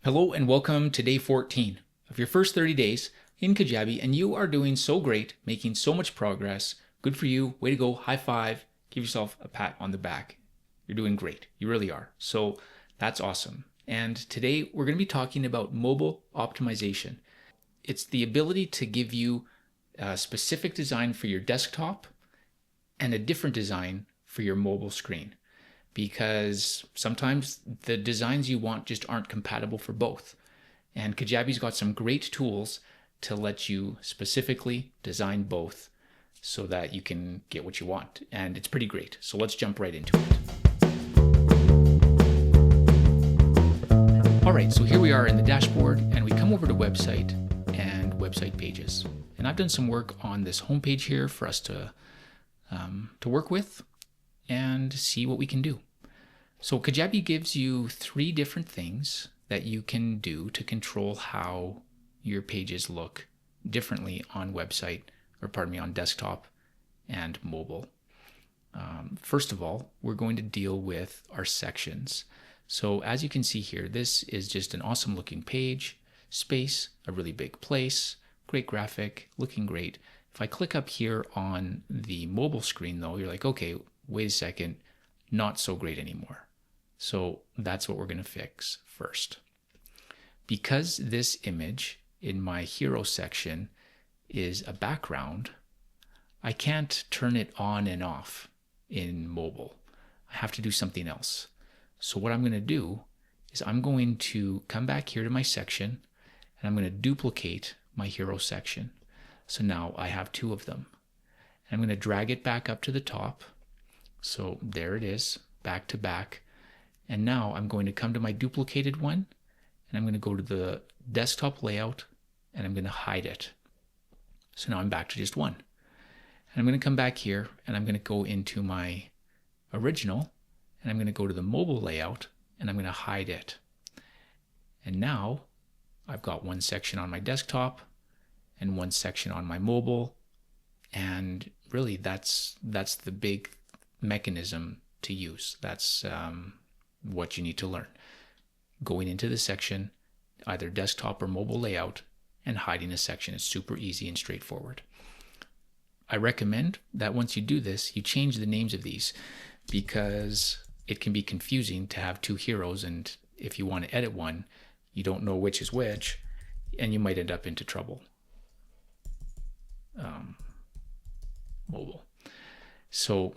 Hello and welcome to day 14 of your first 30 days in Kajabi, and you are doing so great, making so much progress. Good for you. Way to go. High five. Give yourself a pat on the back. You're doing great. You really are. So that's awesome. And today we're going to be talking about mobile optimization. It's the ability to give you a specific design for your desktop and a different design for your mobile screen, because sometimes the designs you want just aren't compatible for both. And Kajabi's got some great tools to let you specifically design both so that you can get what you want. And it's pretty great. So let's jump right into it. All right, so here we are in the dashboard, and we come over to website and website pages. And I've done some work on this homepage here for us to work with and see what we can do. So Kajabi gives you 3 different things that you can do to control how your pages look differently on on desktop and mobile. First of all, we're going to deal with our sections. So as you can see here, this is just an awesome looking page, space, a really big place, great graphic, looking great. If I click up here on the mobile screen though, you're like, okay, wait a second, not so great anymore. So that's what we're going to fix first. Because this image in my hero section is a background, I can't turn it on and off in mobile. I have to do something else. So what I'm going to do is I'm going to come back here to my section, and I'm going to duplicate my hero section. So now I have 2 of them. And I'm going to drag it back up to the top. So there it is, back to back. And now I'm going to come to my duplicated one, and I'm going to go to the desktop layout, and I'm going to hide it. So now I'm back to just 1. And I'm going to come back here, and I'm going to go into my original, and I'm going to go to the mobile layout, and I'm going to hide it. And now I've got 1 section on my desktop and 1 section on my mobile. And really that's the big mechanism to use. That's what you need to learn. Going into the section, either desktop or mobile layout, and hiding a section is super easy and straightforward. I recommend that once you do this, you change the names of these, because it can be confusing to have 2 heroes, and if you want to edit one, you don't know which is which, and you might end up into trouble. Mobile. So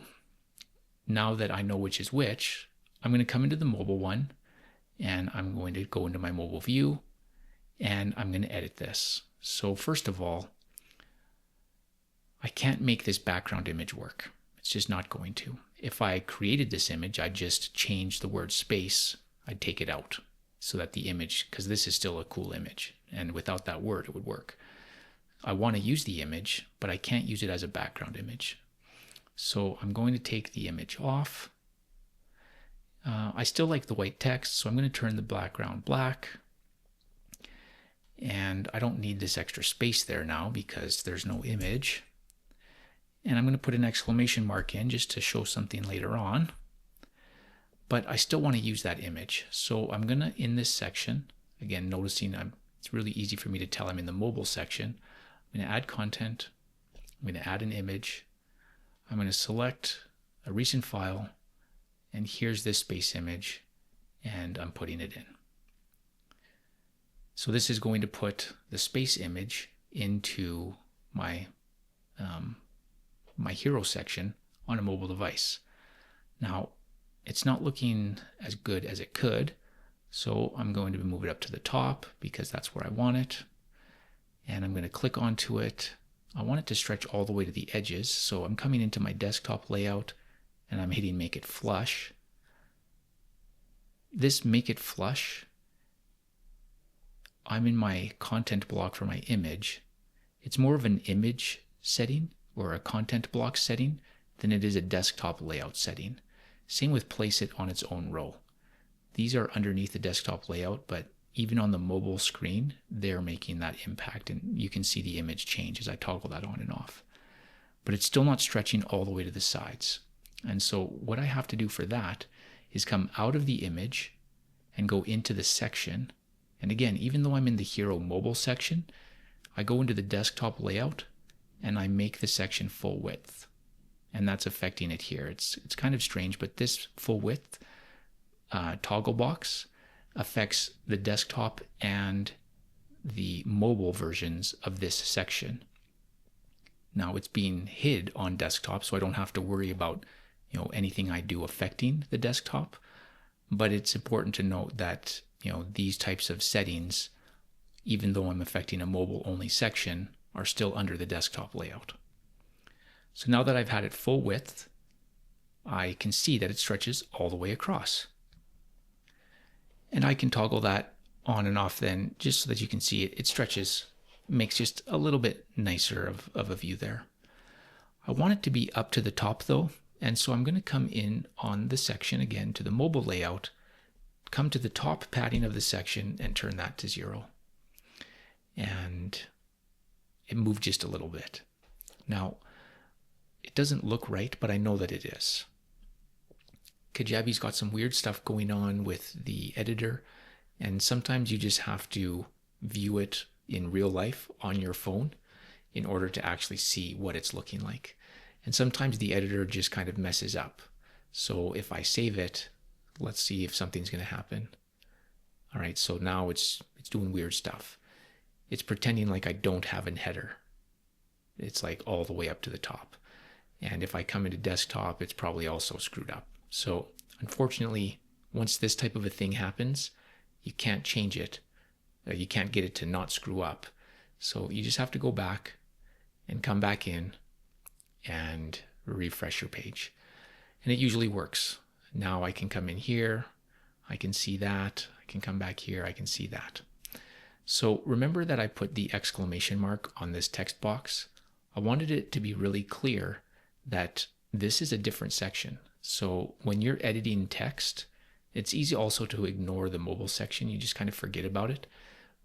now that I know which is which, I'm going to come into the mobile one, and I'm going to go into my mobile view, and I'm going to edit this. So first of all, I can't make this background image work. It's just not going to. If I created this image, I'd just change the word space. I'd take it out so that the image, because this is still a cool image, and without that word, it would work. I want to use the image, but I can't use it as a background image. So I'm going to take the image off. I still like the white text, so I'm going to turn the background black. And I don't need this extra space there now because there's no image. And I'm going to put an exclamation mark in just to show something later on. But I still want to use that image. So I'm going to, in this section, again, noticing it's really easy for me to tell I'm in the mobile section. I'm going to add content. I'm going to add an image. I'm going to select a recent file, and here's this space image, and I'm putting it in. So this is going to put the space image into my my hero section on a mobile device. Now, it's not looking as good as it could, so I'm going to move it up to the top because that's where I want it. And I'm going to click onto it. I want it to stretch all the way to the edges, so I'm coming into my desktop layout and I'm hitting make it flush. This make it flush, I'm in my content block for my image. It's more of an image setting or a content block setting than it is a desktop layout setting. Same with place it on its own row. These are underneath the desktop layout, but even on the mobile screen, they're making that impact, and you can see the image change as I toggle that on and off. But it's still not stretching all the way to the sides. And so what I have to do for that is come out of the image and go into the section And again, even though I'm in the Hero mobile section, I go into the desktop layout and I make the section full width. And that's affecting it here. It's kind of strange, but this full width toggle box affects the desktop and the mobile versions of this section. Now it's being hid on desktop, so I don't have to worry about anything I do affecting the desktop. But it's important to note that these types of settings, even though I'm affecting a mobile only section, are still under the desktop layout. So now that I've had it full width, I can see that it stretches all the way across. And I can toggle that on and off then, just so that you can see it stretches, makes just a little bit nicer of a view there. I want it to be up to the top though, and so I'm going to come in on the section again to the mobile layout, come to the top padding of the section and turn that to 0. And it moved just a little bit. Now, it doesn't look right, but I know that it is. Kajabi's got some weird stuff going on with the editor, and sometimes you just have to view it in real life on your phone in order to actually see what it's looking like. And sometimes the editor just kind of messes up. So if I save it, let's see if something's going to happen. All right, so now it's doing weird stuff. It's pretending like I don't have a header. It's like all the way up to the top. And if I come into desktop, it's probably also screwed up. So unfortunately, once this type of a thing happens, you can't change it. You can't get it to not screw up. So you just have to go back and come back in and refresh your page. And it usually works. Now I can come in here, I can see that, I can come back here, I can see that. So remember that I put the exclamation mark on this text box. I wanted it to be really clear that this is a different section. So when you're editing text, it's easy also to ignore the mobile section. You just kind of forget about it.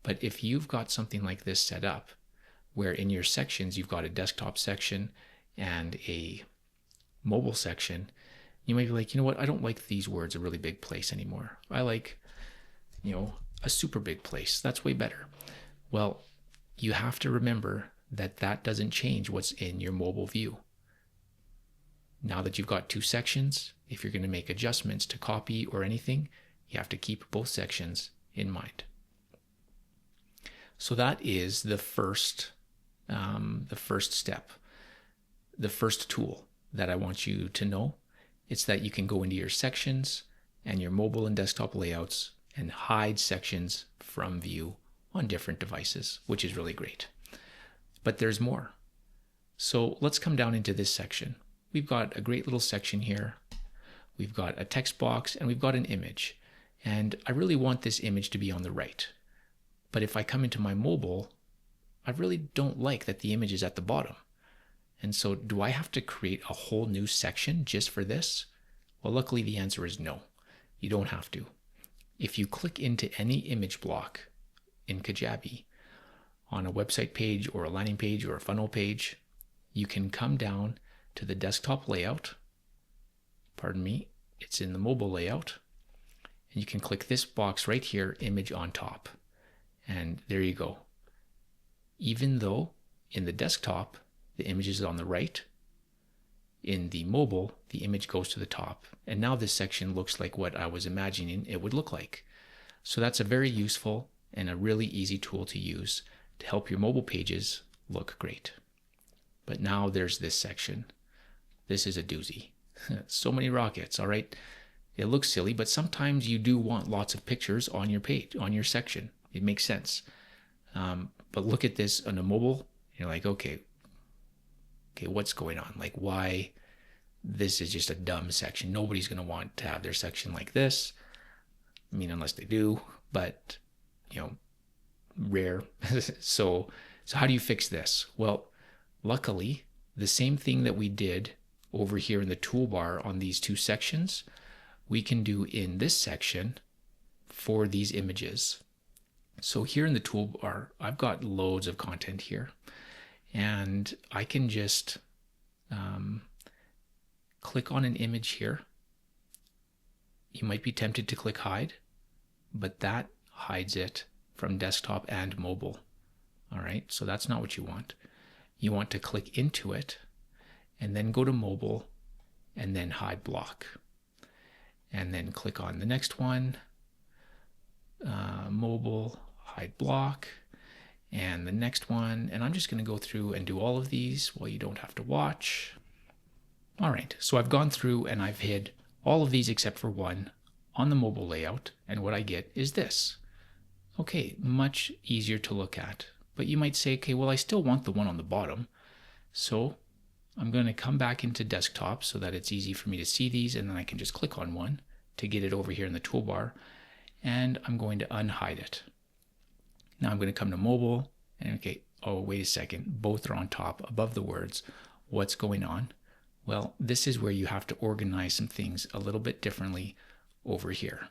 But if you've got something like this set up, where in your sections you've got a desktop section and a mobile section, you might be like, you know what, I don't like these words a really big place anymore. I like, a super big place. That's way better. Well, you have to remember that that doesn't change what's in your mobile view. Now that you've got two sections, if you're going to make adjustments to copy or anything, you have to keep both sections in mind. So that is the first step, the first tool that I want you to know. It's that you can go into your sections and your mobile and desktop layouts and hide sections from view on different devices, which is really great. But there's more. So let's come down into this section. We've got a great little section here. We've got a text box and we've got an image. And I really want this image to be on the right. But if I come into my mobile, I really don't like that the image is at the bottom. And so do I have to create a whole new section just for this? Well, luckily the answer is no. You don't have to. If you click into any image block in Kajabi on a website page or a landing page or a funnel page, you can come down to the desktop layout. Pardon me, it's in the mobile layout. And you can click this box right here, image on top. And there you go. Even though in the desktop, the image is on the right, in the mobile, the image goes to the top. And now this section looks like what I was imagining it would look like. So that's a very useful and a really easy tool to use to help your mobile pages look great. But now there's this section. This is a doozy. So many rockets, all right? It looks silly, but sometimes you do want lots of pictures on your page, on your section. It makes sense. But look at this on a mobile, you're like, okay, what's going on? Like, why? This is just a dumb section. Nobody's going to want to have their section like this. I mean, unless they do, but, rare. So how do you fix this? Well, luckily, the same thing that we did over here in the toolbar on these two sections, we can do in this section for these images. So here in the toolbar, I've got loads of content here, and I can just click on an image here. You might be tempted to click hide, but that hides it from desktop and mobile. All right, so that's not what you want. You want to click into it and then go to mobile and then hide block. And then click on the next one, mobile, hide block, and the next one. And I'm just going to go through and do all of these while you don't have to watch. All right, so I've gone through and I've hid all of these except for one on the mobile layout, and what I get is this. Okay, much easier to look at. But you might say, okay, well, I still want the one on the bottom. So I'm going to come back into desktop so that it's easy for me to see these, and then I can just click on one to get it over here in the toolbar, and I'm going to unhide it. Now I'm going to come to mobile, and okay, oh, wait a second, both are on top above the words. What's going on? Well, this is where you have to organize some things a little bit differently over here.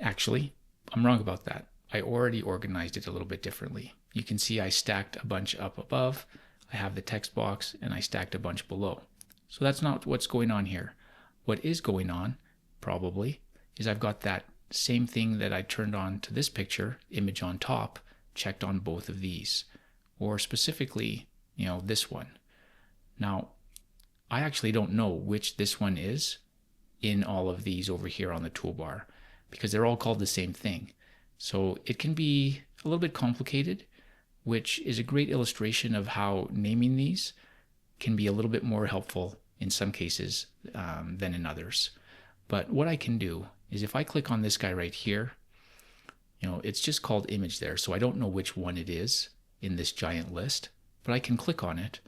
Actually, I'm wrong about that. I already organized it a little bit differently. You can see I stacked a bunch up above, I have the text box, and I stacked a bunch below. So that's not what's going on here. What is going on, probably, is I've got that same thing that I turned on to this picture, image on top, checked on both of these, or specifically, this one. Now, I actually don't know which this one is in all of these over here on the toolbar, because they're all called the same thing. So it can be a little bit complicated, which is a great illustration of how naming these can be a little bit more helpful in some cases than in others. But what I can do is if I click on this guy right here, it's just called image there, so I don't know which one it is in this giant list, but I can click on it,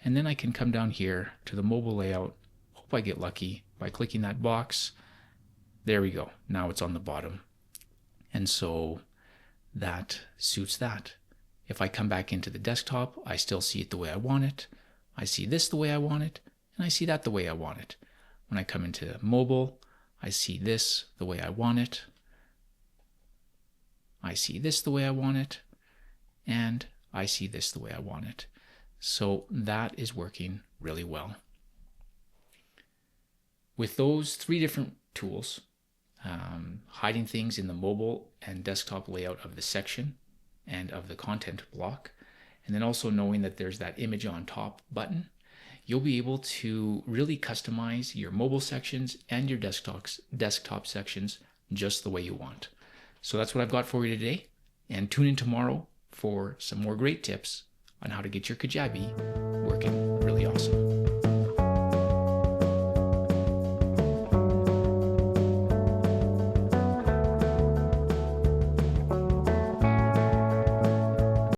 and then I can come down here to the mobile layout. Hope I get lucky by clicking that box. There we go. Now it's on the bottom. And so that suits that. If I come back into the desktop, I still see it the way I want it. I see this the way I want it, and I see that the way I want it. When I come into mobile, I see this the way I want it. I see this the way I want it, and I see this the way I want it. So that is working really well. With those three different tools, hiding things in the mobile and desktop layout of the section and of the content block, and then also knowing that there's that image on top button, you'll be able to really customize your mobile sections and your desktop sections just the way you want. So that's what I've got for you today, and tune in tomorrow for some more great tips on how to get your Kajabi working really awesome.